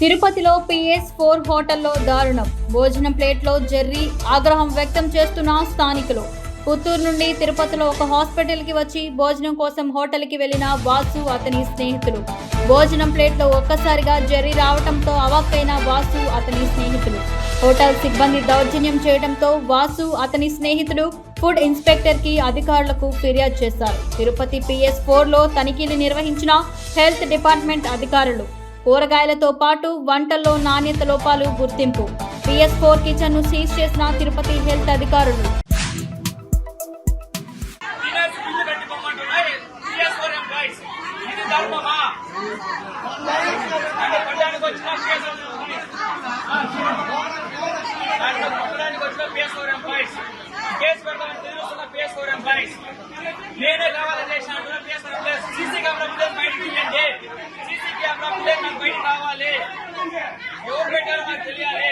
తిరుపతిలో PS4 హోటల్లో దారుణం. భోజనం ప్లేట్లో జెర్రీ. ఆగ్రహం వ్యక్తం చేస్తున్న స్థానికులు. పుత్తూరు నుండి తిరుపతిలో ఒక హాస్పిటల్కి వచ్చి భోజనం కోసం హోటల్కి వెళ్లిన వాసు అతని స్నేహితులు. భోజనం ప్లేట్లో ఒక్కసారిగా జెర్రీ రావడంతో అవాక్కైన వాసు అతని స్నేహితులు. హోటల్ సిబ్బంది దౌర్జన్యం చేయడంతో వాసు అతని స్నేహితులు ఫుడ్ ఇన్స్పెక్టర్కి అధికారులకు ఫిర్యాదు చేశారు. తిరుపతి PS4లో తనిఖీలు నిర్వహించిన హెల్త్ డిపార్ట్మెంట్ అధికారులు. కూరగాయలతో పాటు వంటల్లో నాణ్యత లోపాలు గుర్తింపు. PS4 కిచెన్ ను సీజ్ చేసిన తిరుపతి హెల్త్ అధికారులు. నేనే కావాలని చేసిన సీసీ కెమెరా బయటకు తీయండి. సీసీ కెమెరా బయట కావాలి. ఎవరు పెట్టారో నాకు తెలియాలి.